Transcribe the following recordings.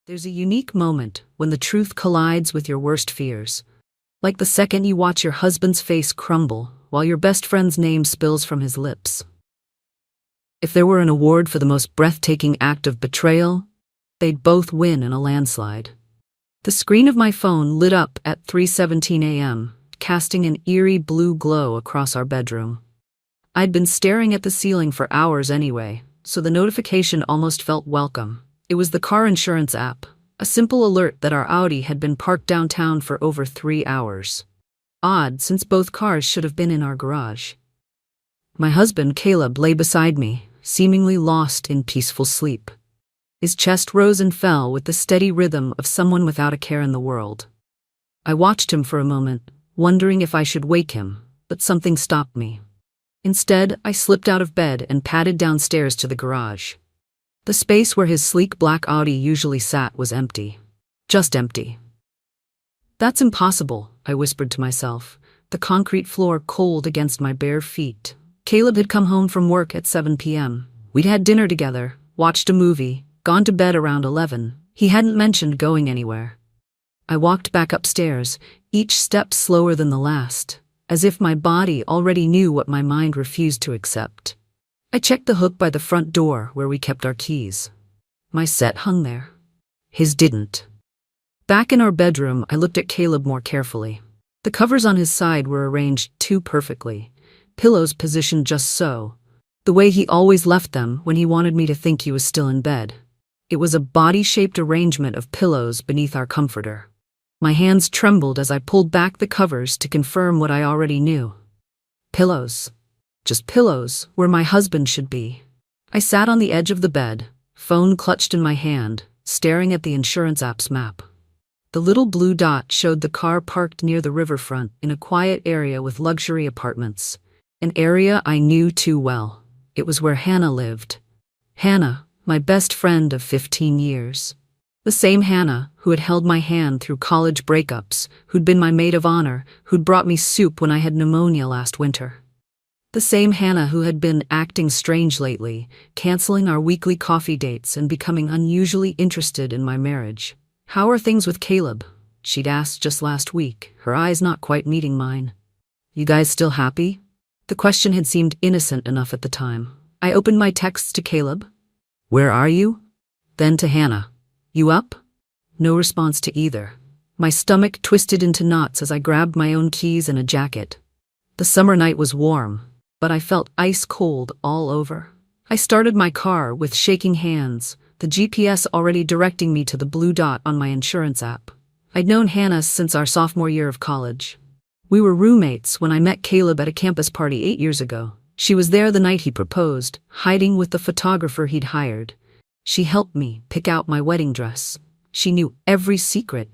There's a unique moment when the truth collides with your worst fears. Like the second you watch your husband's face crumble while your best friend's name spills from his lips. If there were an award for the most breathtaking act of betrayal, they'd both win in a landslide. The screen of my phone lit up at 3:17 a.m., casting an eerie blue glow across our bedroom. I'd been staring at the ceiling for hours anyway, so the notification almost felt welcome. It was the car insurance app, a simple alert that our Audi had been parked downtown for over 3 hours. Odd, since both cars should have been in our garage. My husband, Caleb, lay beside me, seemingly lost in peaceful sleep. His chest rose and fell with the steady rhythm of someone without a care in the world. I watched him for a moment, wondering if I should wake him, but something stopped me. Instead, I slipped out of bed and padded downstairs to the garage. The space where his sleek black Audi usually sat was empty. Just empty. "That's impossible," I whispered to myself, the concrete floor cold against my bare feet. Caleb had come home from work at 7 p.m. We'd had dinner together, watched a movie, gone to bed around 11. He hadn't mentioned going anywhere. I walked back upstairs, each step slower than the last, as if my body already knew what my mind refused to accept. I checked the hook by the front door where we kept our keys. My set hung there. His didn't. Back in our bedroom, I looked at Caleb more carefully. The covers on his side were arranged too perfectly, pillows positioned just so, the way he always left them when he wanted me to think he was still in bed. It was a body-shaped arrangement of pillows beneath our comforter. My hands trembled as I pulled back the covers to confirm what I already knew. Pillows. Just pillows, where my husband should be. I sat on the edge of the bed, phone clutched in my hand, staring at the insurance app's map. The little blue dot showed the car parked near the riverfront in a quiet area with luxury apartments. An area I knew too well. It was where Hannah lived. Hannah, my best friend of 15 years. The same Hannah who had held my hand through college breakups, who'd been my maid of honor, who'd brought me soup when I had pneumonia last winter. The same Hannah who had been acting strange lately, canceling our weekly coffee dates and becoming unusually interested in my marriage. "How are things with Caleb?" she'd asked just last week, her eyes not quite meeting mine. "You guys still happy?" The question had seemed innocent enough at the time. I opened my texts to Caleb. "Where are you?" Then to Hannah. "You up?" No response to either. My stomach twisted into knots as I grabbed my own keys and a jacket. The summer night was warm, but I felt ice cold all over. I started my car with shaking hands, the GPS already directing me to the blue dot on my insurance app. I'd known Hannah since our sophomore year of college. We were roommates when I met Caleb at a campus party 8 years ago. She was there the night he proposed, hiding with the photographer he'd hired. She helped me pick out my wedding dress. She knew every secret,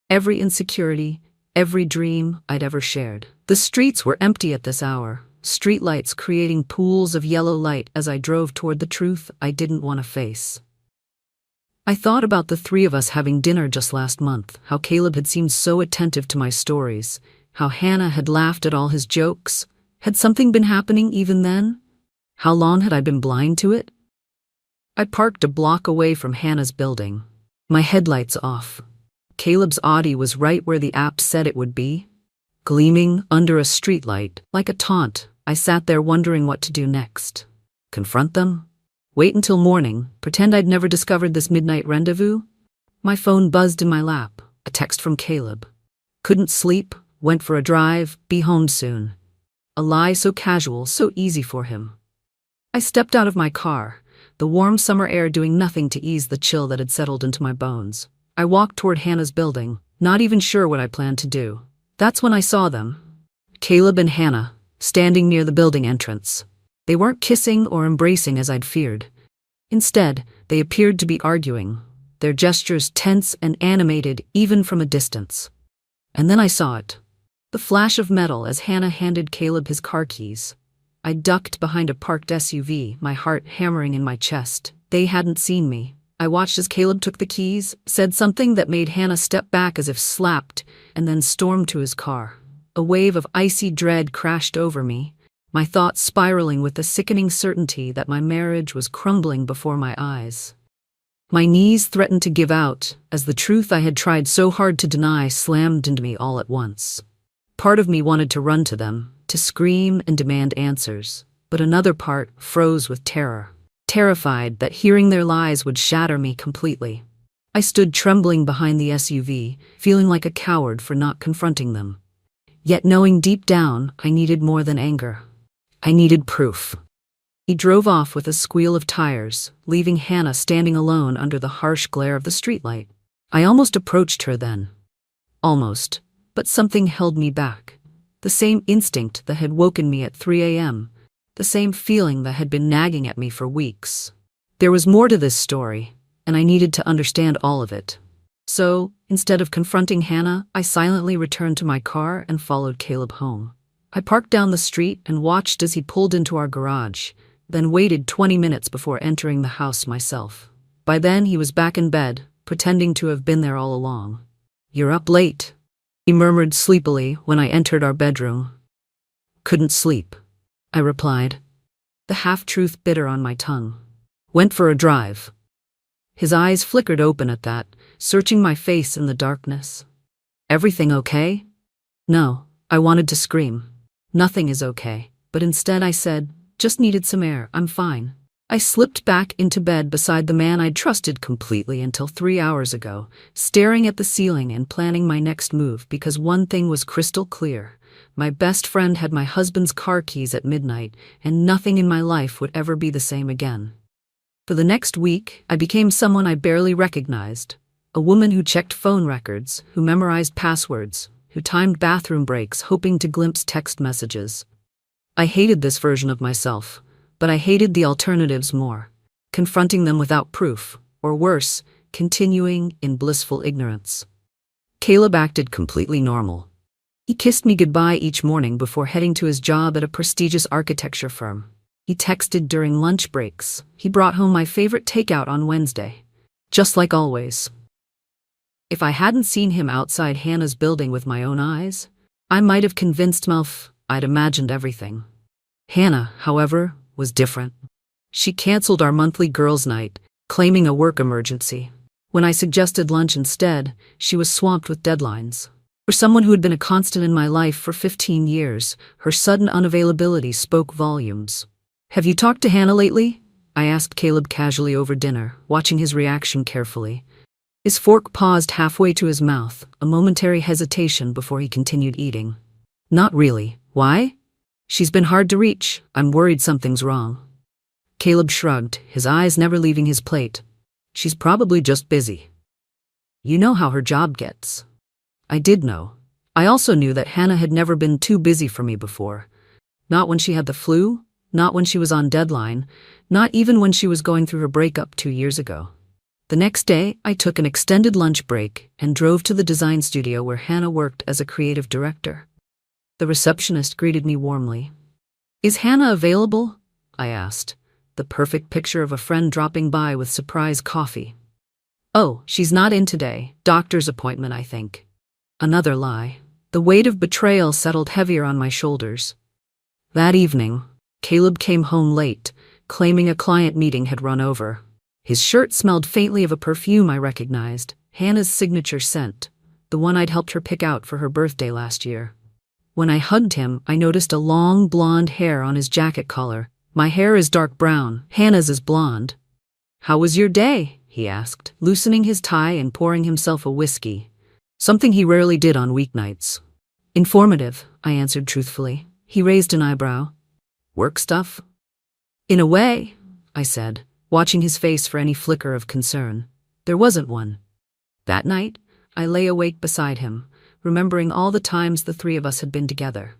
every insecurity, every dream I'd ever shared. The streets were empty at this hour, streetlights creating pools of yellow light as I drove toward the truth I didn't want to face. I thought about the three of us having dinner just last month, how Caleb had seemed so attentive to my stories, how Hannah had laughed at all his jokes. Had something been happening even then? How long had I been blind to it? I parked a block away from Hannah's building, my headlights off. Caleb's Audi was right where the app said it would be, gleaming under a streetlight. Like a taunt, I sat there wondering what to do next. Confront them? Wait until morning, pretend I'd never discovered this midnight rendezvous? My phone buzzed in my lap, a text from Caleb. Couldn't sleep, went for a drive, be home soon. A lie so casual, so easy for him. I stepped out of my car, the warm summer air doing nothing to ease the chill that had settled into my bones. I walked toward Hannah's building, not even sure what I planned to do. That's when I saw them. Caleb and Hannah, standing near the building entrance. They weren't kissing or embracing as I'd feared. Instead, they appeared to be arguing, their gestures tense and animated even from a distance. And then I saw it. The flash of metal as Hannah handed Caleb his car keys. I ducked behind a parked SUV, my heart hammering in my chest. They hadn't seen me. I watched as Caleb took the keys, said something that made Hannah step back as if slapped, and then stormed to his car. A wave of icy dread crashed over me, my thoughts spiraling with the sickening certainty that my marriage was crumbling before my eyes. My knees threatened to give out as the truth I had tried so hard to deny slammed into me all at once. Part of me wanted to run to them, to scream and demand answers, but another part froze with terror, terrified that hearing their lies would shatter me completely. I stood trembling behind the SUV, feeling like a coward for not confronting them. Yet knowing deep down I needed more than anger. I needed proof. He drove off with a squeal of tires, leaving Hannah standing alone under the harsh glare of the streetlight. I almost approached her then. Almost, but something held me back. The same instinct that had woken me at 3 a.m., the same feeling that had been nagging at me for weeks. There was more to this story, and I needed to understand all of it. So, instead of confronting Hannah, I silently returned to my car and followed Caleb home. I parked down the street and watched as he pulled into our garage, then waited 20 minutes before entering the house myself. By then, he was back in bed, pretending to have been there all along. "You're up late," he murmured sleepily when I entered our bedroom. "Couldn't sleep," I replied, the half-truth bitter on my tongue. "Went for a drive." His eyes flickered open at that, searching my face in the darkness. "Everything okay?" No, I wanted to scream. "Nothing is okay," but instead I said, "Just needed some air, I'm fine." I slipped back into bed beside the man I'd trusted completely until 3 hours ago, staring at the ceiling and planning my next move because one thing was crystal clear. My best friend had my husband's car keys at midnight, and nothing in my life would ever be the same again. For the next week, I became someone I barely recognized. A woman who checked phone records, who memorized passwords, who timed bathroom breaks hoping to glimpse text messages. I hated this version of myself, but I hated the alternatives more. Confronting them without proof, or worse, continuing in blissful ignorance. Caleb acted completely normal. He kissed me goodbye each morning before heading to his job at a prestigious architecture firm. He texted during lunch breaks. He brought home my favorite takeout on Wednesday. Just like always. If I hadn't seen him outside Hannah's building with my own eyes, I might have convinced myself I'd imagined everything. Hannah, however, was different. She canceled our monthly girls' night, claiming a work emergency. When I suggested lunch instead, she was swamped with deadlines. For someone who had been a constant in my life for 15 years, her sudden unavailability spoke volumes. "Have you talked to Hannah lately?" I asked Caleb casually over dinner, watching his reaction carefully. His fork paused halfway to his mouth, a momentary hesitation before he continued eating. "Not really. Why?" "She's been hard to reach. I'm worried something's wrong." Caleb shrugged, his eyes never leaving his plate. "She's probably just busy. You know how her job gets." I did know. I also knew that Hannah had never been too busy for me before. Not when she had the flu, not when she was on deadline, not even when she was going through her breakup 2 years ago. The next day, I took an extended lunch break and drove to the design studio where Hannah worked as a creative director. The receptionist greeted me warmly. "Is Hannah available?" I asked, the perfect picture of a friend dropping by with surprise coffee. "Oh, she's not in today. Doctor's appointment, I think." Another lie. The weight of betrayal settled heavier on my shoulders. That evening, Caleb came home late, claiming a client meeting had run over. His shirt smelled faintly of a perfume I recognized, Hannah's signature scent, the one I'd helped her pick out for her birthday last year. When I hugged him, I noticed a long blonde hair on his jacket collar. "My hair is dark brown, Hannah's is blonde." "How was your day?" he asked, loosening his tie and pouring himself a whiskey, something he rarely did on weeknights. "Informative," I answered truthfully. He raised an eyebrow. "Work stuff?" "In a way," I said, watching his face for any flicker of concern. There wasn't one. That night, I lay awake beside him, remembering all the times the three of us had been together.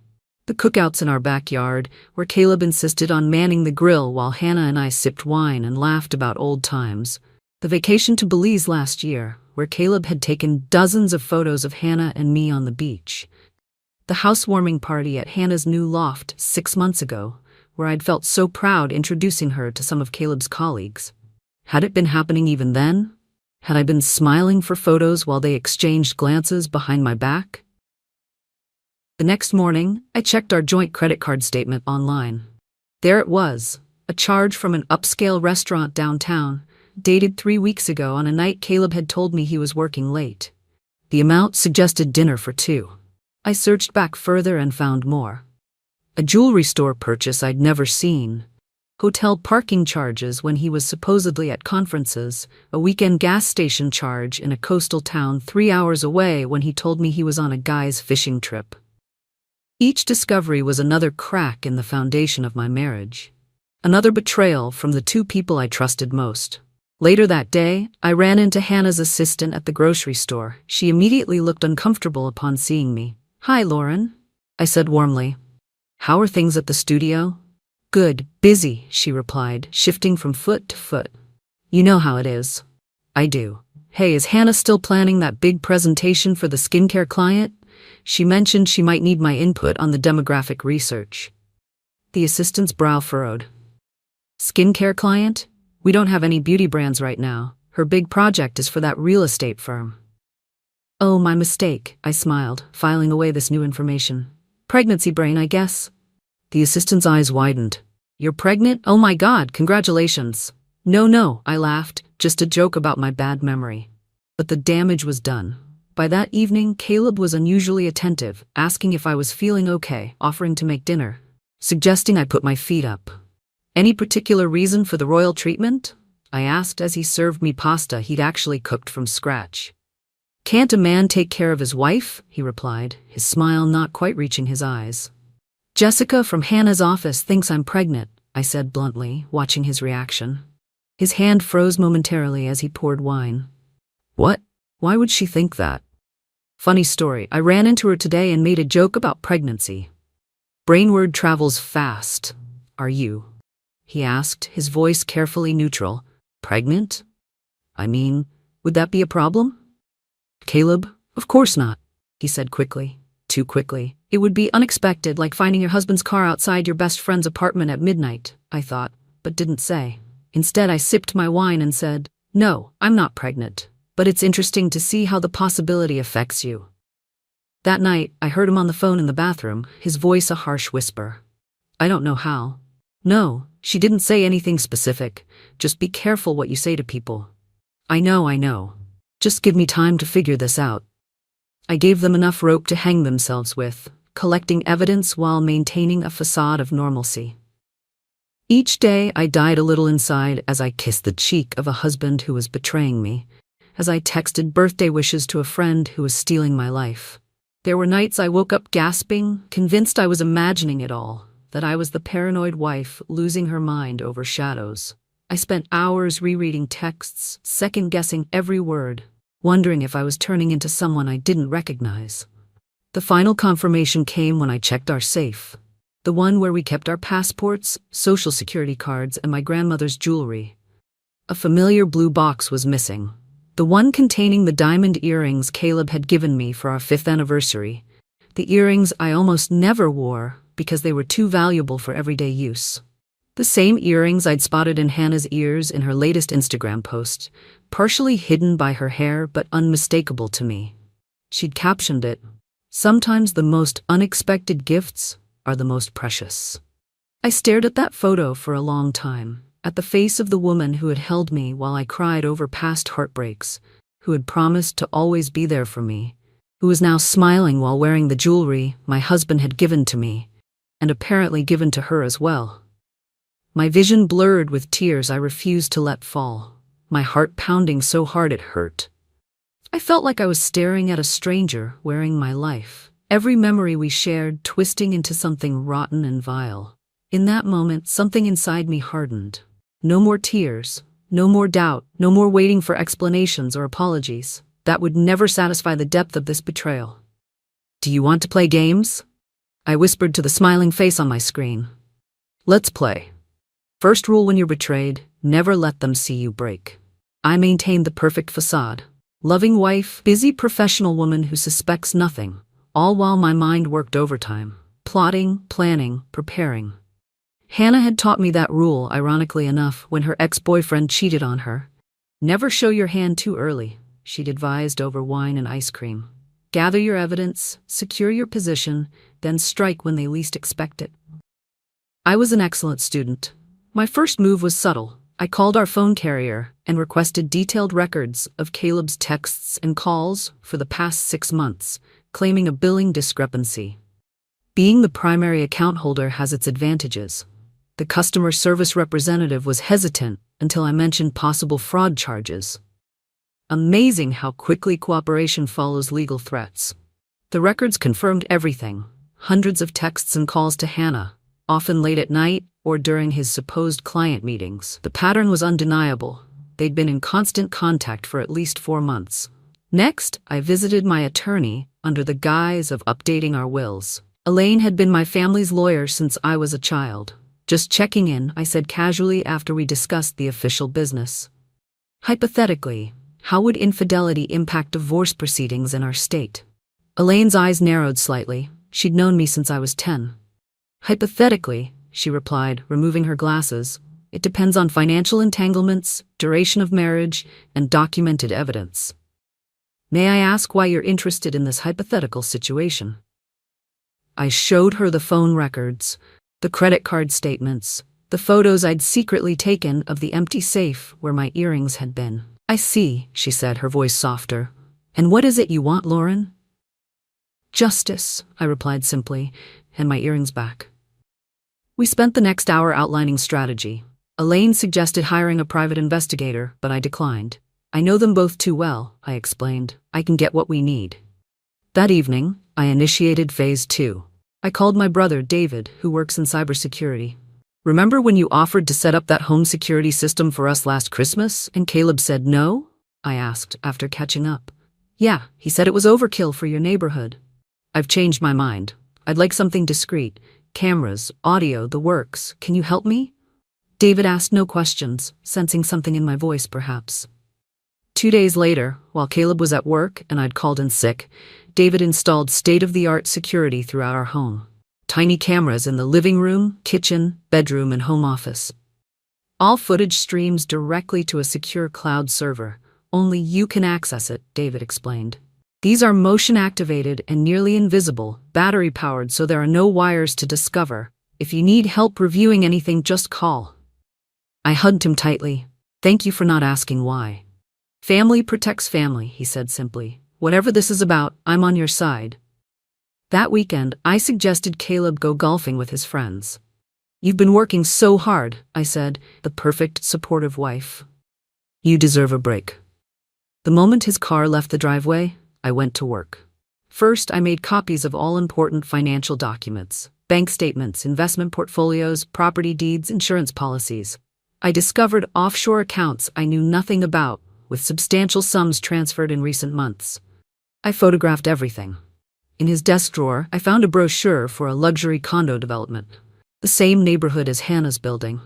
The cookouts in our backyard, where Caleb insisted on manning the grill while Hannah and I sipped wine and laughed about old times. The vacation to Belize last year, where Caleb had taken dozens of photos of Hannah and me on the beach. The housewarming party at Hannah's new loft 6 months ago, where I'd felt so proud introducing her to some of Caleb's colleagues. Had it been happening even then? Had I been smiling for photos while they exchanged glances behind my back? The next morning, I checked our joint credit card statement online. There it was, a charge from an upscale restaurant downtown, dated 3 weeks ago on a night Caleb had told me he was working late. The amount suggested dinner for two. I searched back further and found more. A jewelry store purchase I'd never seen. Hotel parking charges when he was supposedly at conferences, a weekend gas station charge in a coastal town 3 hours away when he told me he was on a guy's fishing trip. Each discovery was another crack in the foundation of my marriage. Another betrayal from the two people I trusted most. Later that day, I ran into Hannah's assistant at the grocery store. She immediately looked uncomfortable upon seeing me. "Hi, Lauren," I said warmly. "How are things at the studio?" "Good, busy," she replied, shifting from foot to foot. "You know how it is." "I do. Hey, is Hannah still planning that big presentation for the skincare client? She mentioned she might need my input on the demographic research." The assistant's brow furrowed. "Skincare client? We don't have any beauty brands right now. Her big project is for that real estate firm." "Oh, my mistake," I smiled, filing away this new information. "Pregnancy brain, I guess." The assistant's eyes widened. "You're pregnant? Oh my God, congratulations." No, I laughed, just a joke about my bad memory. But the damage was done. By that evening, Caleb was unusually attentive, asking if I was feeling okay, offering to make dinner, suggesting I put my feet up. "Any particular reason for the royal treatment?" I asked as he served me pasta he'd actually cooked from scratch. "Can't a man take care of his wife?" he replied, his smile not quite reaching his eyes. "Jessica from Hannah's office thinks I'm pregnant," I said bluntly, watching his reaction. His hand froze momentarily as he poured wine. "What? Why would she think that?" "Funny story, I ran into her today and made a joke about pregnancy." "Brainword travels fast. Are you?" he asked, his voice carefully neutral. "Pregnant? I mean, would that be a problem?" "Caleb, of course not," he said quickly. Too quickly. "It would be unexpected, like finding your husband's car outside your best friend's apartment at midnight," I thought, but didn't say. Instead, I sipped my wine and said, "No, I'm not pregnant, but it's interesting to see how the possibility affects you." That night, I heard him on the phone in the bathroom, his voice a harsh whisper. "I don't know how." "No, she didn't say anything specific. Just be careful what you say to people." I know. Just give me time to figure this out." I gave them enough rope to hang themselves with, collecting evidence while maintaining a facade of normalcy. Each day I died a little inside as I kissed the cheek of a husband who was betraying me, as I texted birthday wishes to a friend who was stealing my life. There were nights I woke up gasping, convinced I was imagining it all, that I was the paranoid wife losing her mind over shadows. I spent hours rereading texts, second-guessing every word, wondering if I was turning into someone I didn't recognize. The final confirmation came when I checked our safe, the one where we kept our passports, social security cards, and my grandmother's jewelry. A familiar blue box was missing, the one containing the diamond earrings Caleb had given me for our 5th anniversary, the earrings I almost never wore because they were too valuable for everyday use. The same earrings I'd spotted in Hannah's ears in her latest Instagram post, partially hidden by her hair but unmistakable to me. She'd captioned it, "Sometimes the most unexpected gifts are the most precious." I stared at that photo for a long time, at the face of the woman who had held me while I cried over past heartbreaks, who had promised to always be there for me, who was now smiling while wearing the jewelry my husband had given to me, and apparently given to her as well. My vision blurred with tears I refused to let fall, my heart pounding so hard it hurt. I felt like I was staring at a stranger wearing my life, every memory we shared twisting into something rotten and vile. In that moment, something inside me hardened. No more tears, no more doubt, no more waiting for explanations or apologies. That would never satisfy the depth of this betrayal. "Do you want to play games?" I whispered to the smiling face on my screen. "Let's play. First rule when you're betrayed, never let them see you break." I maintained the perfect facade. Loving wife, busy professional woman who suspects nothing, all while my mind worked overtime, plotting, planning, preparing. Hannah had taught me that rule, ironically enough, when her ex-boyfriend cheated on her. "Never show your hand too early," she'd advised over wine and ice cream. "Gather your evidence, secure your position, then strike when they least expect it." I was an excellent student. My first move was subtle, I called our phone carrier and requested detailed records of Caleb's texts and calls for the past 6 months, claiming a billing discrepancy. Being the primary account holder has its advantages. The customer service representative was hesitant until I mentioned possible fraud charges. Amazing how quickly cooperation follows legal threats. The records confirmed everything. Hundreds of texts and calls to Hannah, often late at night or during his supposed client meetings. The pattern was undeniable. They'd been in constant contact for at least 4 months. Next, I visited my attorney under the guise of updating our wills. Elaine had been my family's lawyer since I was a child. Just checking in, I said casually after we discussed the official business. Hypothetically, how would infidelity impact divorce proceedings in our state? Elaine's eyes narrowed slightly. She'd known me since I was 10. Hypothetically, she replied, removing her glasses, it depends on financial entanglements, duration of marriage, and documented evidence. May I ask why you're interested in this hypothetical situation? I showed her the phone records, the credit card statements, the photos I'd secretly taken of the empty safe where my earrings had been. I see, she said, her voice softer. And what is it you want, Lauren? Justice, I replied simply, and my earrings back. We spent the next hour outlining strategy. Elaine suggested hiring a private investigator, but I declined. I know them both too well, I explained. I can get what we need. That evening, I initiated phase 2. I called my brother, David, who works in cybersecurity. Remember when you offered to set up that home security system for us last Christmas, and Caleb said no? I asked, after catching up. Yeah, he said it was overkill for your neighborhood. I've changed my mind. I'd like something discreet. Cameras, audio, the works. Can you help me? David asked no questions, sensing something in my voice perhaps. 2 days later, while Caleb was at work and I'd called in sick, David installed state-of-the-art security throughout our home. Tiny cameras in the living room, kitchen, bedroom, and home office. All footage streams directly to a secure cloud server. Only you can access it, David explained. These are motion-activated and nearly invisible, battery-powered, so there are no wires to discover. If you need help reviewing anything, just call. I hugged him tightly. Thank you for not asking why. Family protects family, he said simply. Whatever this is about, I'm on your side. That weekend, I suggested Caleb go golfing with his friends. You've been working so hard, I said, the perfect, supportive wife. You deserve a break. The moment his car left the driveway, I went to work. First, I made copies of all important financial documents, bank statements, investment portfolios, property deeds, insurance policies. I discovered offshore accounts I knew nothing about, with substantial sums transferred in recent months. I photographed everything. In his desk drawer, I found a brochure for a luxury condo development, the same neighborhood as Hannah's building.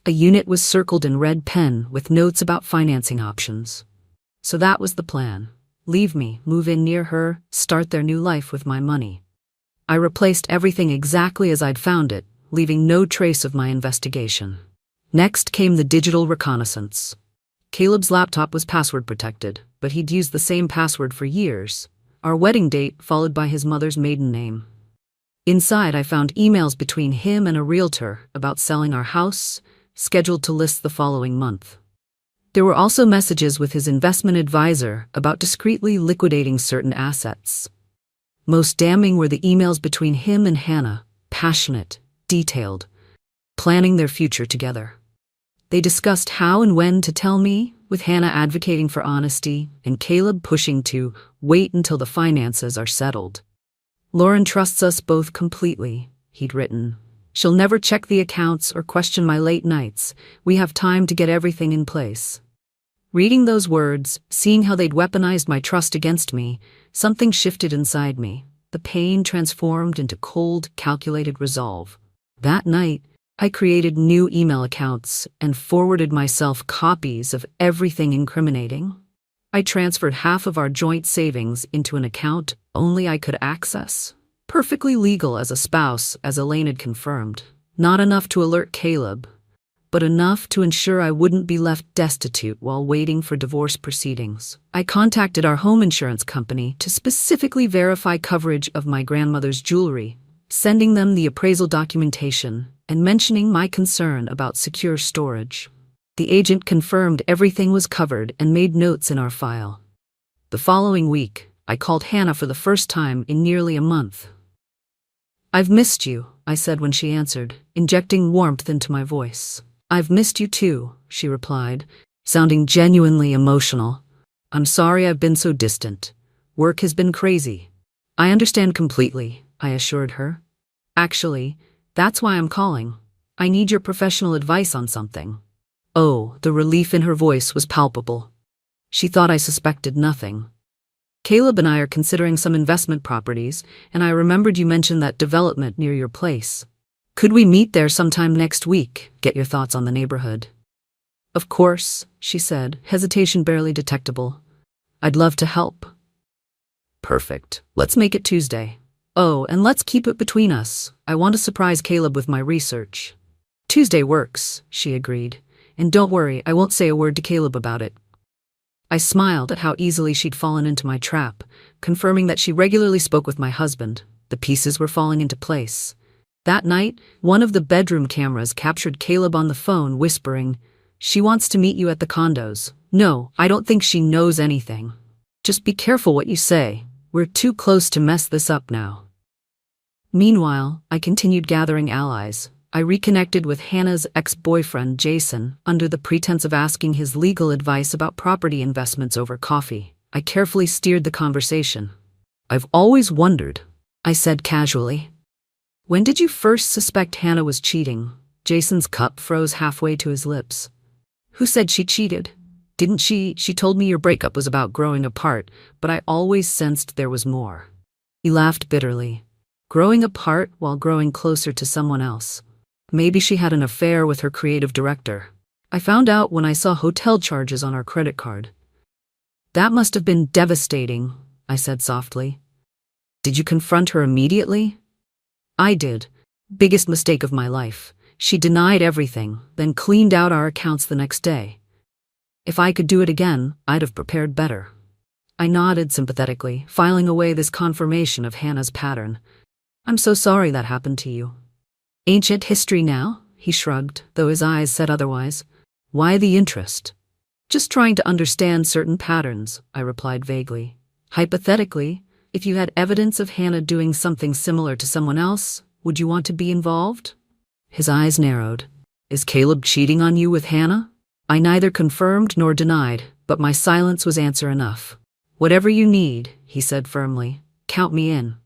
A unit was circled in red pen with notes about financing options. So that was the plan. Leave me, move in near her, start their new life with my money. I replaced everything exactly as I'd found it, leaving no trace of my investigation. Next came the digital reconnaissance. Caleb's laptop was password protected, but he'd used the same password for years. Our wedding date followed by his mother's maiden name. Inside, I found emails between him and a realtor about selling our house, scheduled to list the following month. There were also messages with his investment advisor about discreetly liquidating certain assets. Most damning were the emails between him and Hannah, passionate, detailed, planning their future together. They discussed how and when to tell me, with Hannah advocating for honesty and Caleb pushing to wait until the finances are settled. Lauren trusts us both completely, he'd written. She'll never check the accounts or question my late nights. We have time to get everything in place. Reading those words, seeing how they'd weaponized my trust against me, something shifted inside me. The pain transformed into cold, calculated resolve. That night, I created new email accounts and forwarded myself copies of everything incriminating. I transferred half of our joint savings into an account only I could access. Perfectly legal as a spouse, as Elaine had confirmed. Not enough to alert Caleb, but enough to ensure I wouldn't be left destitute while waiting for divorce proceedings. I contacted our home insurance company to specifically verify coverage of my grandmother's jewelry, sending them the appraisal documentation and mentioning my concern about secure storage. The agent confirmed everything was covered and made notes in our file. The following week, I called Hannah for the first time in nearly a month. "I've missed you," I said when she answered, injecting warmth into my voice. "I've missed you too," she replied, sounding genuinely emotional. "I'm sorry I've been so distant. Work has been crazy." "I understand completely," I assured her. "Actually, that's why I'm calling. I need your professional advice on something." Oh, the relief in her voice was palpable. She thought I suspected nothing. "Caleb and I are considering some investment properties, and I remembered you mentioned that development near your place. Could we meet there sometime next week, get your thoughts on the neighborhood?" "Of course," she said, hesitation barely detectable. "I'd love to help." "Perfect. Let's make it Tuesday. Oh, and let's keep it between us. I want to surprise Caleb with my research." "Tuesday works," she agreed. "And don't worry, I won't say a word to Caleb about it." I smiled at how easily she'd fallen into my trap, confirming that she regularly spoke with my husband. The pieces were falling into place. That night, one of the bedroom cameras captured Caleb on the phone whispering, "She wants to meet you at the condos." "No, I don't think she knows anything. Just be careful what you say. We're too close to mess this up now." Meanwhile, I continued gathering allies. I reconnected with Hannah's ex-boyfriend, Jason, under the pretense of asking his legal advice about property investments over coffee. I carefully steered the conversation. "I've always wondered," I said casually. "When did you first suspect Hannah was cheating?" Jason's cup froze halfway to his lips. "Who said she cheated? Didn't she? She told me your breakup was about growing apart, but I always sensed there was more." He laughed bitterly. Growing apart while growing closer to someone else. Maybe she had an affair with her creative director. I found out when I saw hotel charges on our credit card. "That must have been devastating," I said softly. "Did you confront her immediately?" "I did. Biggest mistake of my life. She denied everything, then cleaned out our accounts the next day. If I could do it again, I'd have prepared better." I nodded sympathetically, filing away this confirmation of Hannah's pattern. "I'm so sorry that happened to you." "Ancient history now?" he shrugged, though his eyes said otherwise. "Why the interest?" "Just trying to understand certain patterns," I replied vaguely. "Hypothetically, if you had evidence of Hannah doing something similar to someone else, would you want to be involved?" His eyes narrowed. "Is Caleb cheating on you with Hannah?" I neither confirmed nor denied, but my silence was answer enough. "Whatever you need," he said firmly. "Count me in."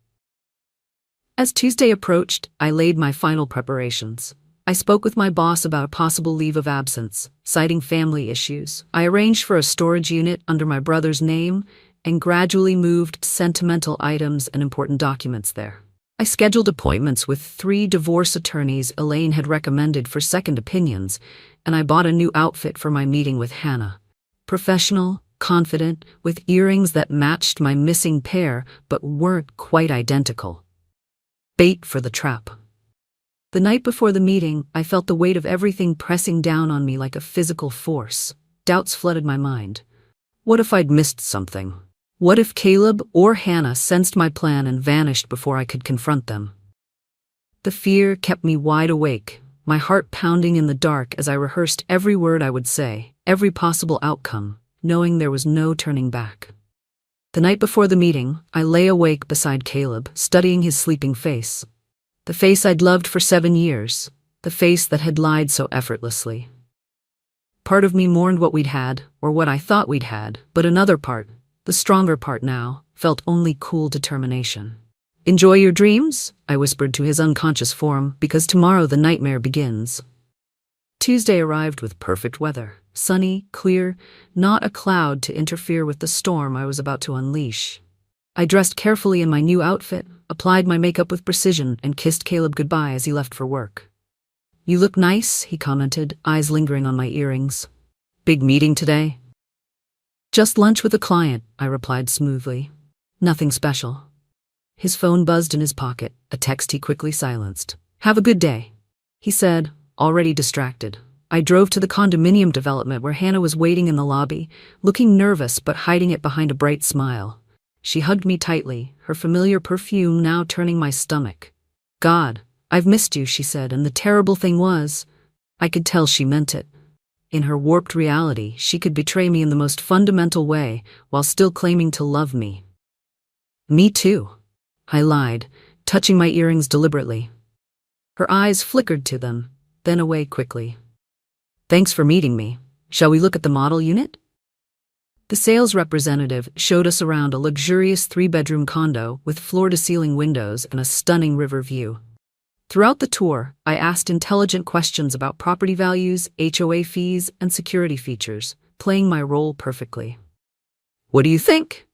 As Tuesday approached, I laid my final preparations. I spoke with my boss about a possible leave of absence, citing family issues. I arranged for a storage unit under my brother's name and gradually moved sentimental items and important documents there. I scheduled appointments with 3 divorce attorneys Elaine had recommended for second opinions, and I bought a new outfit for my meeting with Hannah. Professional, confident, with earrings that matched my missing pair but weren't quite identical. Bait for the trap. The night before the meeting, I felt the weight of everything pressing down on me like a physical force. Doubts flooded my mind. What if I'd missed something? What if Caleb or Hannah sensed my plan and vanished before I could confront them? The fear kept me wide awake, my heart pounding in the dark as I rehearsed every word I would say, every possible outcome, knowing there was no turning back. The night before the meeting, I lay awake beside Caleb, studying his sleeping face. The face I'd loved for 7 years, the face that had lied so effortlessly. Part of me mourned what we'd had, or what I thought we'd had, but another part, the stronger part now, felt only cool determination. "Enjoy your dreams," I whispered to his unconscious form, because tomorrow the nightmare begins. Tuesday arrived with perfect weather, sunny, clear, not a cloud to interfere with the storm I was about to unleash. I dressed carefully in my new outfit, applied my makeup with precision, and kissed Caleb goodbye as he left for work. "You look nice," he commented, eyes lingering on my earrings. "Big meeting today?" "Just lunch with a client," I replied smoothly. "Nothing special." His phone buzzed in his pocket, a text he quickly silenced. "Have a good day," he said, already distracted. I drove to the condominium development where Hannah was waiting in the lobby, looking nervous but hiding it behind a bright smile. She hugged me tightly, her familiar perfume now turning my stomach. "God, I've missed you," she said, and the terrible thing was, I could tell she meant it. In her warped reality, she could betray me in the most fundamental way while still claiming to love me. Me too, I lied, touching my earrings deliberately. Her eyes flickered to them, then away quickly. Thanks for meeting me. Shall we look at the model unit? The sales representative showed us around a luxurious 3-bedroom condo with floor-to-ceiling windows and a stunning river view. Throughout the tour, I asked intelligent questions about property values, HOA fees, and security features, playing my role perfectly. What do you think?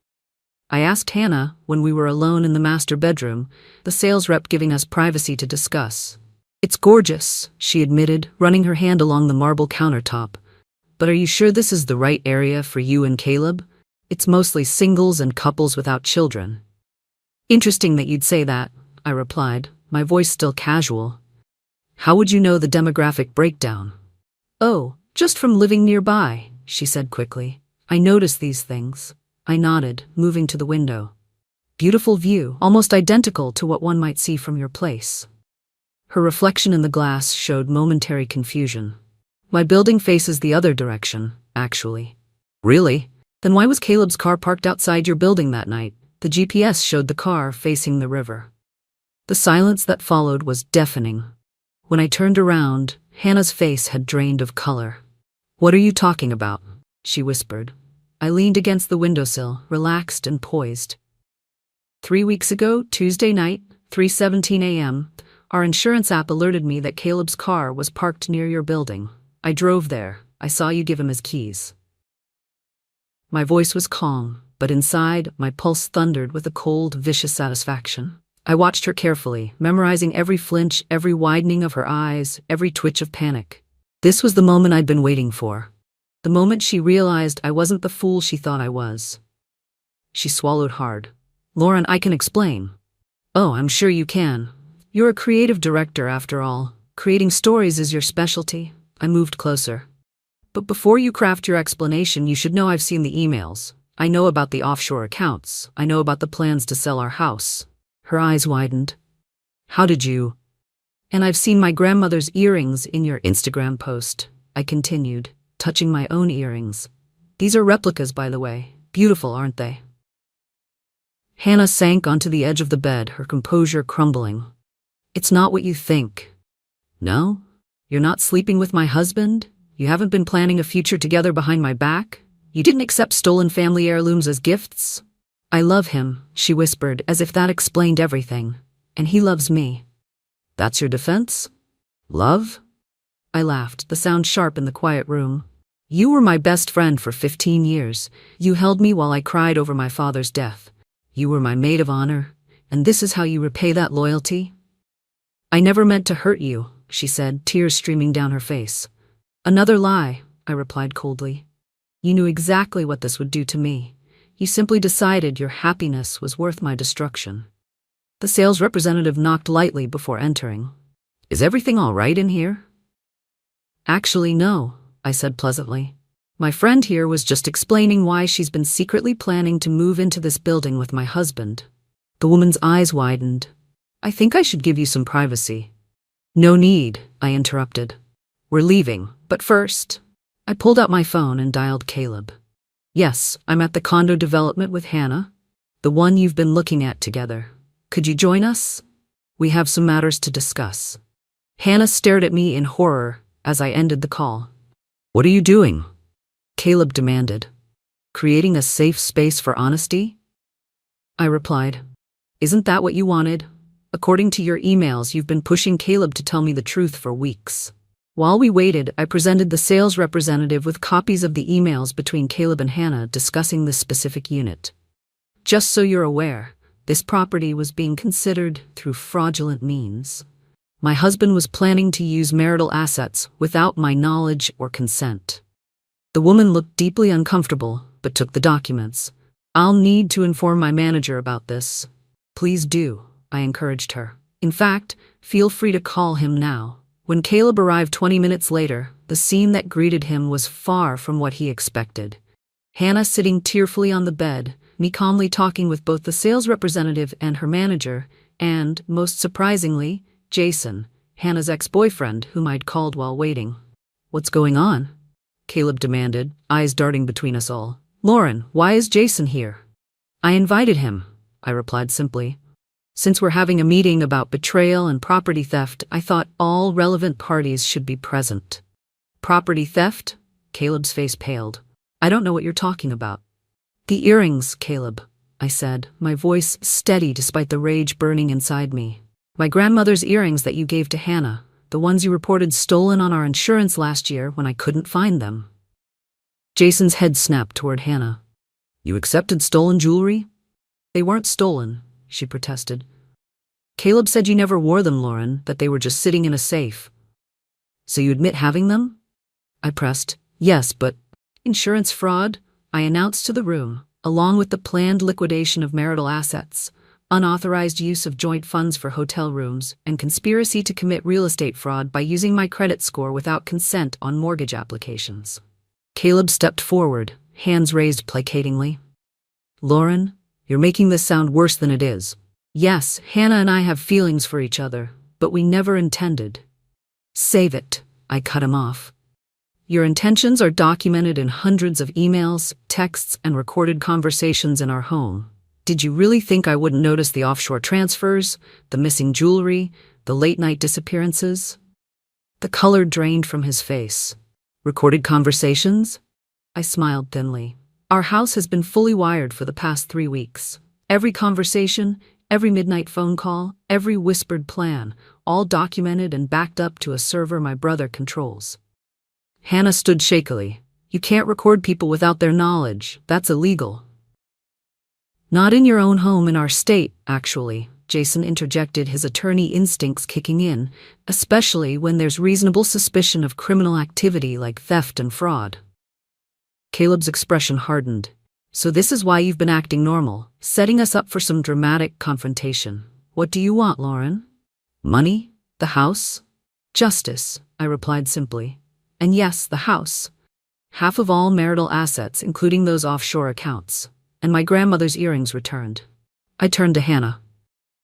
I asked Hannah when we were alone in the master bedroom, the sales rep giving us privacy to discuss. It's gorgeous, she admitted, running her hand along the marble countertop. But are you sure this is the right area for you and Caleb? It's mostly singles and couples without children. Interesting that you'd say that, I replied, my voice still casual. How would you know the demographic breakdown? Oh, just from living nearby, she said quickly. I notice these things. I nodded, moving to the window. Beautiful view, almost identical to what one might see from your place. Her reflection in the glass showed momentary confusion. My building faces the other direction, actually. Really? Then why was Caleb's car parked outside your building that night? The GPS showed the car facing the river. The silence that followed was deafening. When I turned around, Hannah's face had drained of color. What are you talking about? She whispered. I leaned against the windowsill, relaxed and poised. 3 weeks ago, Tuesday night, 3:17 a.m., our insurance app alerted me that Caleb's car was parked near your building. I drove there. I saw you give him his keys. My voice was calm, but inside, my pulse thundered with a cold, vicious satisfaction. I watched her carefully, memorizing every flinch, every widening of her eyes, every twitch of panic. This was the moment I'd been waiting for. The moment she realized I wasn't the fool she thought I was. She swallowed hard. Lauren, I can explain. Oh, I'm sure you can. You're a creative director, after all. Creating stories is your specialty. I moved closer. But before you craft your explanation, you should know I've seen the emails. I know about the offshore accounts. I know about the plans to sell our house. Her eyes widened. How did you? And I've seen my grandmother's earrings in your Instagram post, I continued, touching my own earrings. These are replicas, by the way. Beautiful, aren't they? Hannah sank onto the edge of the bed, her composure crumbling. It's not what you think. No? You're not sleeping with my husband? You haven't been planning a future together behind my back? You didn't accept stolen family heirlooms as gifts? I love him, she whispered, as if that explained everything. And he loves me. That's your defense? Love? I laughed, the sound sharp in the quiet room. You were my best friend for 15 years. You held me while I cried over my father's death. You were my maid of honor, and this is how you repay that loyalty? I never meant to hurt you, she said, tears streaming down her face. Another lie, I replied coldly. You knew exactly what this would do to me. You simply decided your happiness was worth my destruction. The sales representative knocked lightly before entering. Is everything all right in here? Actually, no, I said pleasantly. My friend here was just explaining why she's been secretly planning to move into this building with my husband. The woman's eyes widened. I think I should give you some privacy. No need, I interrupted. We're leaving, but first. I pulled out my phone and dialed Caleb. Yes, I'm at the condo development with Hannah, the one you've been looking at together. Could you join us? We have some matters to discuss. Hannah stared at me in horror as I ended the call. What are you doing? Caleb demanded. Creating a safe space for honesty? I replied. Isn't that what you wanted? According to your emails, you've been pushing Caleb to tell me the truth for weeks. While we waited, I presented the sales representative with copies of the emails between Caleb and Hannah discussing this specific unit. Just so you're aware, this property was being considered through fraudulent means. My husband was planning to use marital assets without my knowledge or consent. The woman looked deeply uncomfortable, but took the documents. I'll need to inform my manager about this. Please do, I encouraged her. In fact, feel free to call him now. When Caleb arrived 20 minutes later, the scene that greeted him was far from what he expected. Hannah sitting tearfully on the bed, me calmly talking with both the sales representative and her manager, and, most surprisingly, Jason, Hannah's ex-boyfriend, whom I'd called while waiting. What's going on? Caleb demanded, eyes darting between us all. Lauren, why is Jason here? I invited him, I replied simply. Since we're having a meeting about betrayal and property theft, I thought all relevant parties should be present. Property theft? Caleb's face paled. I don't know what you're talking about. The earrings, Caleb, I said, my voice steady despite the rage burning inside me. My grandmother's earrings that you gave to Hannah, the ones you reported stolen on our insurance last year when I couldn't find them. Jason's head snapped toward Hannah. You accepted stolen jewelry? They weren't stolen, she protested. Caleb said you never wore them, Lauren, that they were just sitting in a safe. So you admit having them? I pressed. Yes, but insurance fraud, I announced to the room, along with the planned liquidation of marital assets, unauthorized use of joint funds for hotel rooms, and conspiracy to commit real estate fraud by using my credit score without consent on mortgage applications. Caleb stepped forward, hands raised placatingly. Lauren, you're making this sound worse than it is. Yes, Hannah and I have feelings for each other, but we never intended. Save it, I cut him off. Your intentions are documented in hundreds of emails, texts, and recorded conversations in our home. Did you really think I wouldn't notice the offshore transfers, the missing jewelry, the late-night disappearances? The color drained from his face. Recorded conversations? I smiled thinly. Our house has been fully wired for the past 3 weeks. Every conversation, every midnight phone call, every whispered plan, all documented and backed up to a server my brother controls. Hannah stood shakily. You can't record people without their knowledge. That's illegal. Not in your own home in our state, actually, Jason interjected, his attorney instincts kicking in, especially when there's reasonable suspicion of criminal activity like theft and fraud. Caleb's expression hardened. So this is why you've been acting normal, setting us up for some dramatic confrontation. What do you want, Lauren? Money? The house? Justice, I replied simply. And yes, the house. Half of all marital assets, including those offshore accounts. And my grandmother's earrings returned. I turned to Hannah.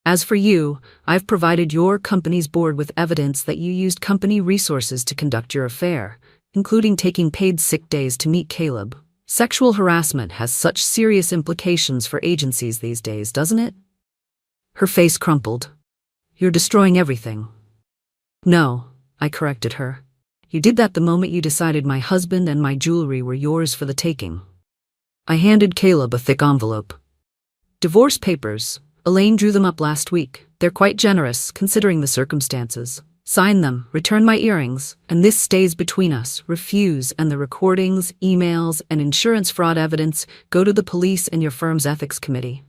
As for you, I've provided your company's board with evidence that you used company resources to conduct your affair, including taking paid sick days to meet Caleb. Sexual harassment has such serious implications for agencies these days, doesn't it? Her face crumpled. You're destroying everything. No, I corrected her. You did that the moment you decided my husband and my jewelry were yours for the taking. I handed Caleb a thick envelope. Divorce papers. Elaine drew them up last week. They're quite generous, considering the circumstances. Sign them, return my earrings, and this stays between us. Refuse, and the recordings, emails, and insurance fraud evidence go to the police and your firm's ethics committee.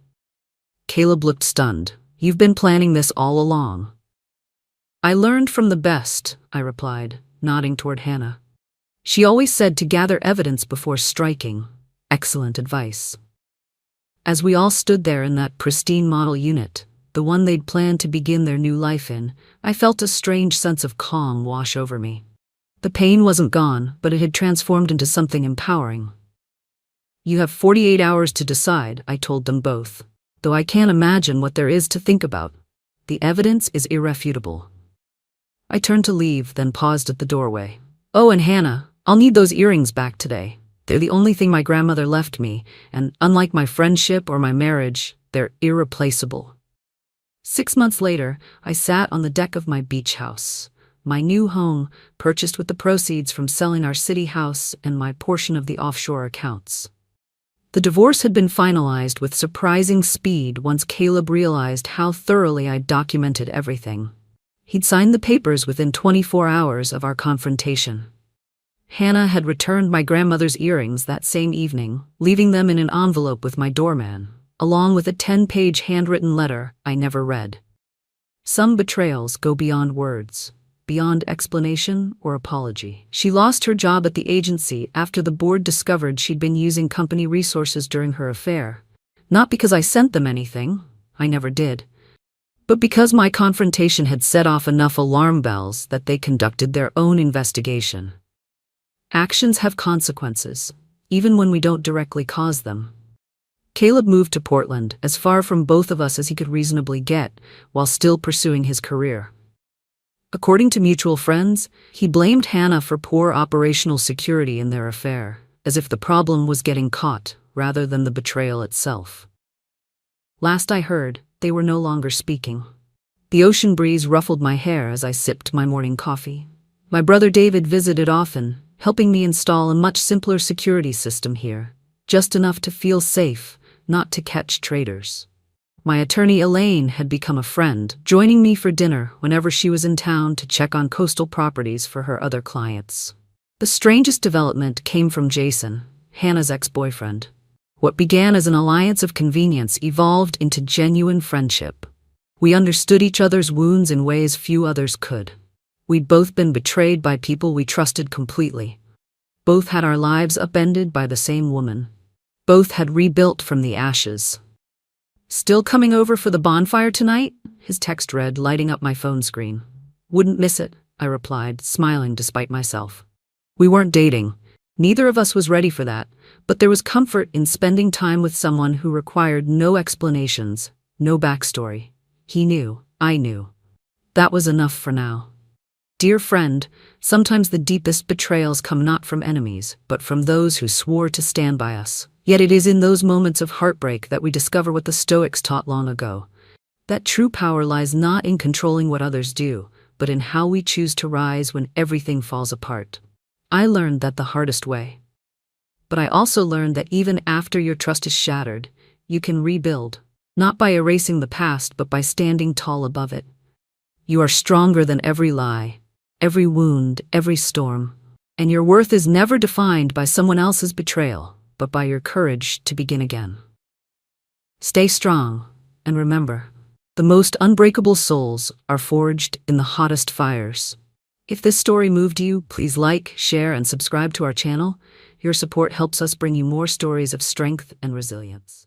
Caleb looked stunned. You've been planning this all along. I learned from the best, I replied, nodding toward Hannah. She always said to gather evidence before striking. Excellent advice. As we all stood there in that pristine model unit, the one they'd planned to begin their new life in, I felt a strange sense of calm wash over me. The pain wasn't gone, but it had transformed into something empowering. You have 48 hours to decide, I told them both, though I can't imagine what there is to think about. The evidence is irrefutable. I turned to leave, then paused at the doorway. Oh, and Hannah, I'll need those earrings back today. They're the only thing my grandmother left me, and unlike my friendship or my marriage, they're irreplaceable. 6 months later, I sat on the deck of my beach house, my new home, purchased with the proceeds from selling our city house and my portion of the offshore accounts. The divorce had been finalized with surprising speed once Caleb realized how thoroughly I'd documented everything. He'd signed the papers within 24 hours of our confrontation. Hannah had returned my grandmother's earrings that same evening, leaving them in an envelope with my doorman, along with a 10-page handwritten letter I never read. Some betrayals go beyond words, beyond explanation or apology. She lost her job at the agency after the board discovered she'd been using company resources during her affair. Not because I sent them anything, I never did, but because my confrontation had set off enough alarm bells that they conducted their own investigation. Actions have consequences, even when we don't directly cause them. Caleb moved to Portland, as far from both of us as he could reasonably get, while still pursuing his career. According to mutual friends, he blamed Hannah for poor operational security in their affair, as if the problem was getting caught rather than the betrayal itself. Last I heard, they were no longer speaking. The ocean breeze ruffled my hair as I sipped my morning coffee. My brother David visited often, helping me install a much simpler security system here, just enough to feel safe, not to catch traitors. My attorney Elaine had become a friend, joining me for dinner whenever she was in town to check on coastal properties for her other clients. The strangest development came from Jason, Hannah's ex-boyfriend. What began as an alliance of convenience evolved into genuine friendship. We understood each other's wounds in ways few others could. We'd both been betrayed by people we trusted completely. Both had our lives upended by the same woman. Both had rebuilt from the ashes. "Still coming over for the bonfire tonight?" his text read, lighting up my phone screen. "Wouldn't miss it," I replied, smiling despite myself. We weren't dating. Neither of us was ready for that, but there was comfort in spending time with someone who required no explanations, no backstory. He knew, I knew. That was enough for now. Dear friend, sometimes the deepest betrayals come not from enemies, but from those who swore to stand by us. Yet it is in those moments of heartbreak that we discover what the Stoics taught long ago. That true power lies not in controlling what others do, but in how we choose to rise when everything falls apart. I learned that the hardest way. But I also learned that even after your trust is shattered, you can rebuild, not by erasing the past, but by standing tall above it. You are stronger than every lie, every wound, every storm, and your worth is never defined by someone else's betrayal, but by your courage to begin again. Stay strong, and remember, the most unbreakable souls are forged in the hottest fires. If this story moved you, please like, share, and subscribe to our channel. Your support helps us bring you more stories of strength and resilience.